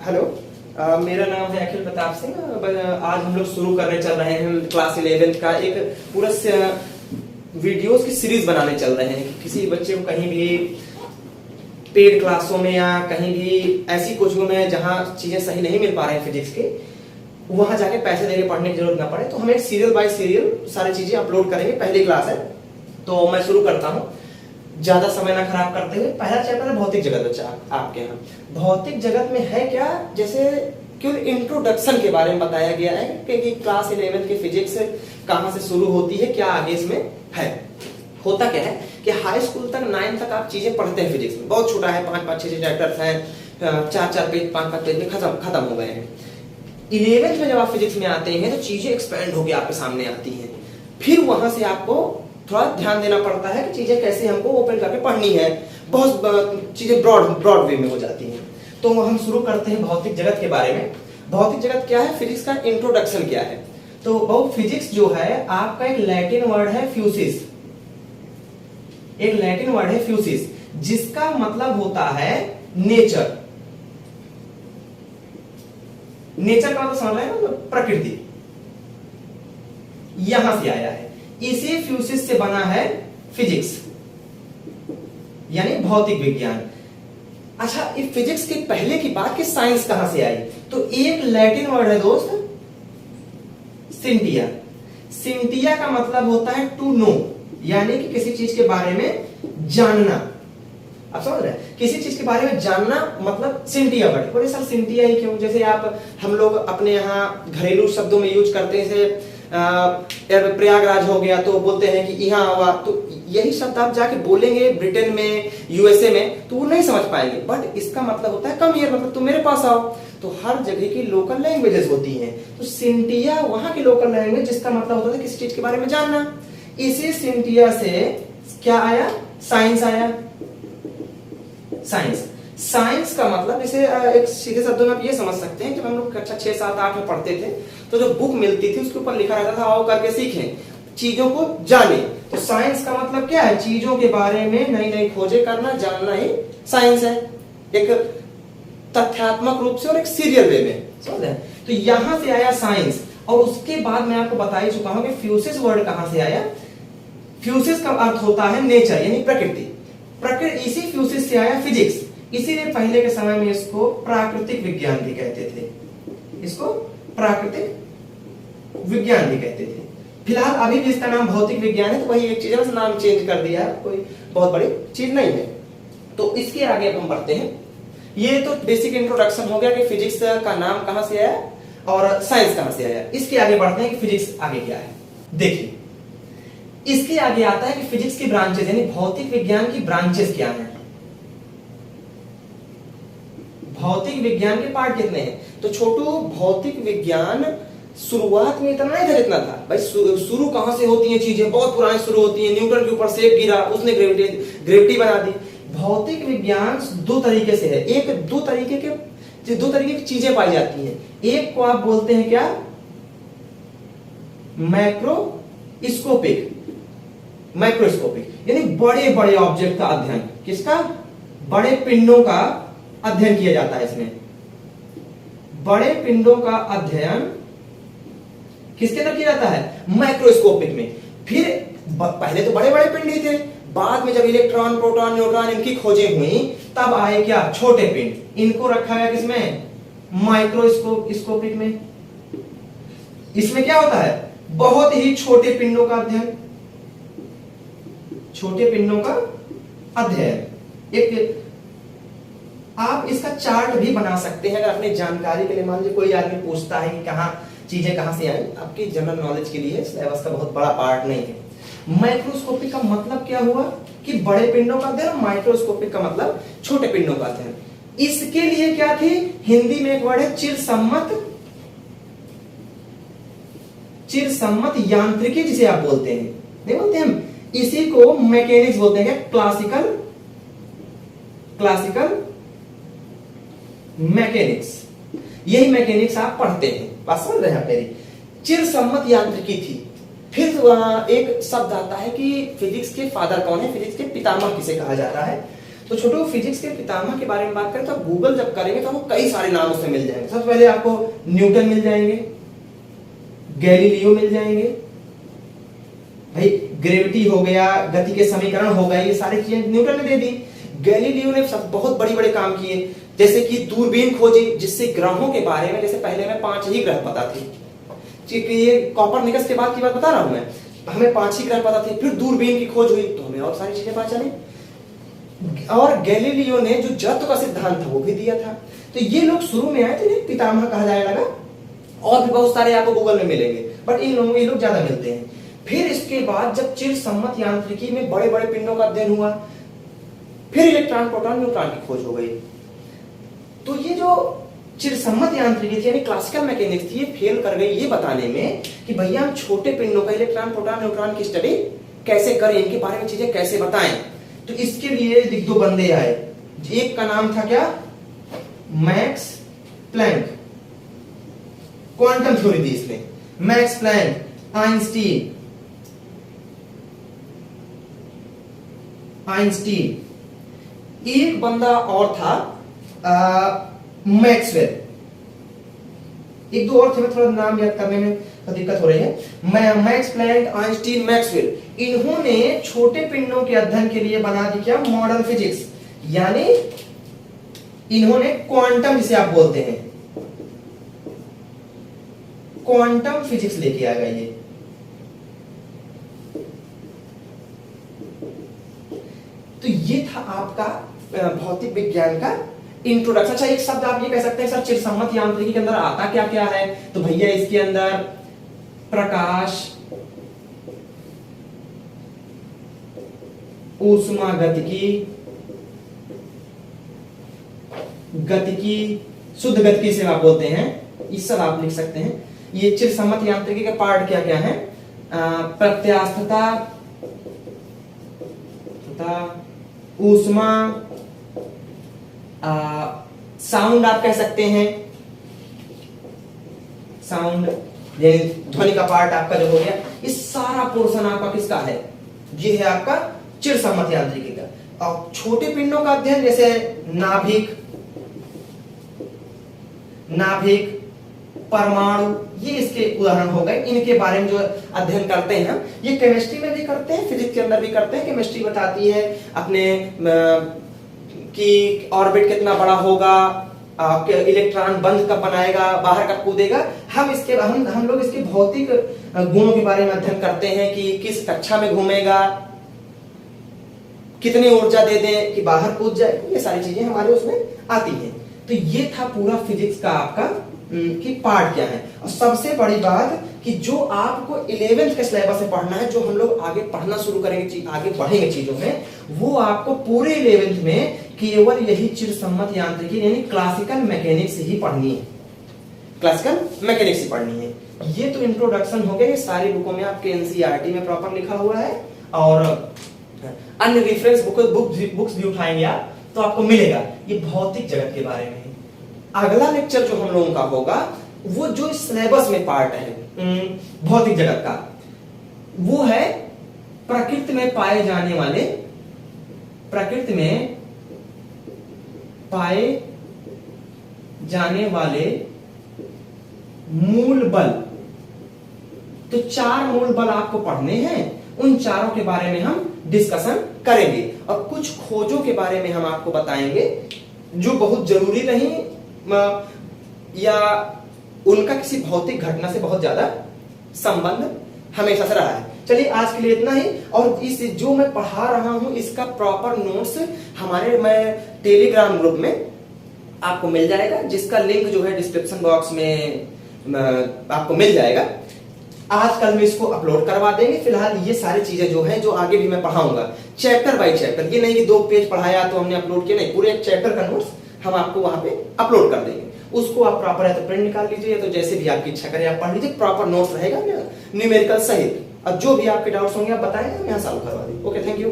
Hello. मेरा नाम है अखिल प्रताप सिंह। आज हम लोग शुरू करने चल रहे हैं क्लास 11th का एक पूरा वीडियोस की सीरीज बनाने चल रहे हैं। किसी बच्चे को कहीं भी पेड क्लासों में या कहीं भी ऐसी कोचिंगों में जहां चीजें सही नहीं मिल पा रहे हैं फिजिक्स के, वहां जाके पैसे देके पढ़ने की जरूरत ना पड़े, तो हम एक सीरियल बाय सीरियल सारी चीजें अपलोड करेंगे। पहली क्लास है तो मैं शुरू करता हूँ ज्यादा समय ना खराब करते हुए। पहला चैप्टर है भौतिक जगत। बच्चा आपके यहाँ भौतिक जगत में है क्या, जैसे क्यों इंट्रोडक्शन के बारे में बताया गया है कि क्लास 11 की फिजिक्स कहाँ से शुरू होती है, क्या आगे इसमें है। होता क्या है कि हाई स्कूल तक 9 तक आप चीजें पढ़ते हैं फिजिक्स में, बहुत छोटा है, 5-5-6 चैप्टर्स हैं, 4-4 पेज 5-5 पेज में खत्म हो गए हैं। 11th में जब आप फिजिक्स में आते हैं तो चीजें एक्सपेंड होकर आपके सामने आती हैं। फिर वहां से आपको थोड़ा ध्यान देना पड़ता है कि चीजें कैसे हमको ओपन करके पढ़नी है। बहुत चीजें ब्रॉड वे में हो जाती हैं। तो हम शुरू करते हैं भौतिक जगत के बारे में। भौतिक जगत क्या है, फिजिक्स का इंट्रोडक्शन क्या है। तो फिजिक्स जो है आपका एक लैटिन वर्ड है फ्यूसिस। एक लैटिन वर्ड है फ्यूसिस, जिसका मतलब होता है नेचर। नेचर का मतलब समझ रहे हैं ना, प्रकृति, यहां से आया है। इसी फ्यूसिस से बना है फिजिक्स, यानी भौतिक विज्ञान। अच्छा, इस फिजिक्स के पहले की बात कि साइंस कहां से आई, तो एक लैटिन वर्ड है दोस्त, सिंटिया। सिंटिया का मतलब होता है टू नो, यानी कि किसी चीज के बारे में जानना। आप समझ रहे हैं, किसी चीज के बारे में जानना मतलब सिंटिया वर्ड। बोले सर सिंटिया ही क्यों, जैसे हम लोग अपने यहाँ घरेलू शब्दों में यूज करते हैं, जैसे प्रयागराज हो गया तो बोलते हैं कि यहाँ हुआ, तो यही शब्द आप जाके बोलेंगे ब्रिटेन में, यूएसए में, तो वो नहीं समझ पाएंगे। बट इसका मतलब होता है कम हियर, मतलब तुम मेरे पास आओ। तो हर जगह की लोकल लैंग्वेजेस होती हैं। तो सिंटिया वहां की लोकल लैंग्वेज, जिसका मतलब होता है किसी चीज के बारे में जानना। इसी सिंटिया से क्या आया, साइंस आया। साइंस का मतलब जैसे एक सीधे शब्दों में आप ये समझ सकते हैं कि हम लोग कक्षा 6, 7, 8 में पढ़ते थे तो जो बुक मिलती थी उसके ऊपर लिखा रहता था आओ करके सीखें, चीजों को जाने। तो साइंस का मतलब क्या है, चीजों के बारे में नई नई खोजें करना, जानना ही साइंस है, एक तथ्यात्मक रूप से और एक सीरियल वे में, समझ रहे हैं। तो यहां से आया साइंस। और उसके बाद मैं आपको बता ही चुका हूं कि फ्यूसिस वर्ड कहां से आया। फ्यूसिस का अर्थ होता है नेचर, यानी प्रकृति। इसी फ्यूसिस से आया फिजिक्स। इसीलिए पहले के समय में इसको प्राकृतिक विज्ञान भी कहते थे। इसको प्राकृतिक विज्ञान भी कहते थे। फिलहाल अभी भी इसका नाम भौतिक विज्ञान है, तो वही एक चीज है, बस नाम चेंज कर दिया है, कोई बहुत बड़ी चीज नहीं है। तो इसके आगे अब हम बढ़ते हैं। ये तो बेसिक इंट्रोडक्शन हो गया कि फिजिक्स का नाम कहां से आया और साइंस कहां से आया। इसके आगे बढ़ते हैं कि फिजिक्स आगे क्या है। देखिए, इसके आगे आता है कि फिजिक्स की ब्रांचेस, यानी भौतिक विज्ञान की ब्रांचेस क्या हैं। भौतिक विज्ञान के पार्ट कितने हैं, तो छोटू भौतिक विज्ञान शुरुआत में इतना नहीं था जितना था। भाई शुरू कहां से होती हैं चीजें, बहुत पुरानी शुरू होती हैं। न्यूटन के ऊपर सेब गिरा, उसने ग्रेविटी बना दी। भौतिक विज्ञान दो तरीके से है। दो तरीके की चीजें पाई जाती हैं। एक को आप बोलते हैं क्या, मैक्रोस्कोपिक, यानी बड़े बड़े ऑब्जेक्ट का अध्ययन। किसका, बड़े पिंडों का अध्ययन किया जाता है। इसमें बड़े पिंडों का अध्ययन किसके अंदर किया जाता है, मैक्रोस्कोपिक में। फिर पहले तो बड़े बड़े पिंड ही थे, बाद में जब इलेक्ट्रॉन, प्रोटॉन, न्यूट्रॉन इनकी खोजें हुई, तब आए क्या, छोटे पिंड। इनको रखा गया किसमें, माइक्रोस्कोपिक में। इसमें क्या होता है, बहुत ही छोटे पिंडों का अध्ययन। छोटे पिंडों का अध्ययन। एक आप इसका चार्ट भी बना सकते हैं अगर अपनी जानकारी के लिए। मान लीजिए कोई आदमी पूछता है कि चीजें कहां से आई, आपकी जनरल नॉलेज के लिए सिलेबस का बहुत बड़ा पार्ट नहीं है। माइक्रोस्कोपिक का मतलब क्या हुआ कि बड़े पिंडों का अध्ययन, माइक्रोस्कोपिक का मतलब छोटे पिंडों का अध्ययन। इसके लिए क्या थी, हिंदी में एक वर्ड है चिरसम्मत यांत्रिकी, जिसे आप बोलते हैं, नहीं बोलते हम, इसी को मैकेनिक्स बोलते हैं। क्लासिकल मैकेनिक्स, यही मैकेनिक्स आप पढ़ते हैं, बात समझ रहे हैं मेरी। चिरसम्मत यांत्रिकी थी। फिर वहां एक शब्द आता है कि फिजिक्स के फादर कौन है, फिजिक्स के पितामह किसे कहा जाता है। तो छोटो फिजिक्स के पितामह के बारे में बात करें तो आप गूगल जब करेंगे तो आपको कई सारे नाम उसमें मिल जाएंगे। सबसे पहले आपको न्यूटन मिल जाएंगे, गैलीलियो मिल जाएंगे, भाई ग्रेविटी हो गया, गति के समीकरण हो गए, ये सारी चीजें न्यूटन ने दे दी। गैलीलियो ने सब बहुत बड़े बड़े काम किए, जैसे कि दूरबीन खोजी जिससे ग्रहों के बारे में, जैसे पहले में 5 ही ग्रह पता थे, ये कॉपरनिकस के बाद की बात बता रहा हूं मैं, हमें 5 ही ग्रह पता थे, फिर दूरबीन की खोज हुई तो हमें और सारी चीजें पता चली। और गैलीलियो ने जो जड़त्व का सिद्धांत था वो भी दिया था। तो ये लोग शुरू में आए तो इन्हें पितामह कहा जाने लगा, और भी बहुत सारे आपको गूगल में मिलेंगे, बट ये लोग ज्यादा मिलते हैं। फिर इसके बाद जब चिरसम्मत यांत्रिकी में बड़े बड़े पिंडों का अध्ययन हुआ, फिर इलेक्ट्रॉन प्रोटॉन न्यूट्रॉन की खोज हो गई। तो ये जो चिरसम्मत यांत्रिकी थी यानी क्लासिकल मैकेनिक्स थी, ये फेल कर गई ये बताने में कि भैया हम छोटे पिंडों का इलेक्ट्रॉन प्रोटॉन न्यूट्रॉन की स्टडी कैसे करें, इनके बारे में चीजें कैसे बताएं। तो इसके लिए 2 बंदे आए, एक का नाम था क्या, मैक्स प्लैंक, क्वांटम थ्योरी थी इसमें, मैक्स प्लैंक, आइंस्टीन, एक बंदा और था मैक्सवेल, 1-2 और थे, मैं थोड़ा नाम याद करने में दिक्कत हो रही है। मैक्स प्लैंक, आइंस्टीन, मैक्सवेल, इन्होंने छोटे पिंडों के अध्ययन के लिए बना दी क्या, मॉडर्न फिजिक्स, यानी इन्होंने क्वांटम, जिसे आप बोलते हैं क्वांटम फिजिक्स लेके आ गए। ये तो ये था आपका भौतिक विज्ञान का इंट्रोडक्शन। अच्छा, एक शब्द आप ये कह सकते हैं सर चिरसम्मत यांत्रिकी के अंदर आता क्या क्या है, तो भैया इसके अंदर प्रकाश, ऊष्मागतिकी, गतिकी, शुद्ध गतिकी से आप बोलते हैं, इस सब आप लिख सकते हैं। ये चिरसम्मत यांत्रिकी के पार्ट क्या क्या है, प्रत्यास्थता, ऊष्मा, साउंड आप कह सकते हैं, साउंड ध्वनि का पार्ट आपका जो हो गया, इस सारा पोर्शन आपका किसका है, ये है आपका चिरसम्मत यांत्रिकी का। और छोटे पिंडों का अध्ययन जैसे नाभिक, परमाणु, ये इसके उदाहरण हो गए। इनके बारे में जो अध्ययन करते हैं हम, ये केमिस्ट्री में भी करते हैं, फिजिक्स के अंदर भी करते हैं। केमिस्ट्री बताती है अपने कि ऑर्बिट कितना बड़ा होगा, इलेक्ट्रॉन बंध कब बनाएगा, बाहर कब कूदेगा। हम लोग इसके भौतिक गुणों के बारे में अध्ययन करते हैं कि किस कक्षा में घूमेगा, कितनी ऊर्जा दे दें कि बाहर कूद जाए, ये सारी चीजें हमारे उसमें आती हैं। तो ये था पूरा फिजिक्स का आपका कि पार्ट क्या है। और सबसे बड़ी बात कि जो आपको 11th के सिलेबस में पढ़ना है, जो हम लोग आगे पढ़ना शुरू करेंगे, आगे बढ़ेंगे चीजों में, वो आपको पूरे 11th में केवल यही चिरसम्मत यांत्रिकी यानी क्लासिकल मैकेनिक्स ही पढ़नी है, क्लासिकल मैकेनिक्स ही पढ़नी है। ये तो इंट्रोडक्शन हो गया, ये सारी बुकों में आपके एनसीईआरटी में प्रॉपर लिखा हुआ है, और अन्य रेफरेंस बुक्स भी उठाएंगे आप तो आपको मिलेगा। ये भौतिक जगत के बारे में है। अगला लेक्चर जो हम लोगों का होगा वो जो सिलेबस में पार्ट है भौतिक जगत का, वो है प्रकृति में पाए जाने वाले मूल बल। तो 4 मूल बल आपको पढ़ने हैं, उन चारों के बारे में हम डिस्कशन करेंगे, और कुछ खोजों के बारे में हम आपको बताएंगे जो बहुत जरूरी नहीं या उनका किसी भौतिक घटना से बहुत ज्यादा संबंध हमेशा से रहा है। चलिए आज के लिए इतना ही, और इस जो मैं पढ़ा रहा हूं इसका प्रॉपर नोट्स मैं टेलीग्राम ग्रुप में आपको मिल जाएगा, जिसका लिंक जो है डिस्क्रिप्शन बॉक्स में आपको मिल जाएगा। आज कल में इसको अपलोड करवा देंगे। फिलहाल ये सारी चीजें जो है, जो आगे भी मैं पढ़ाऊंगा चैप्टर बाय चैप्टर, ये नहीं कि 2 पेज पढ़ाया तो हमने अपलोड किया, नहीं, पूरे एक चैप्टर का नोट्स हम आपको वहां पे अपलोड कर देंगे। उसको आप प्रॉपर है तो प्रिंट निकाल लीजिए, या तो जैसे भी आपकी इच्छा करे आप पढ़ लीजिए, प्रॉपर नोट्स रहेगा न्यूमेरिकल सहित। अब जो भी आपके डाउट्स होंगे आप बताएं, हम यहाँ सॉल्व करवा देंगे। Okay, thank you.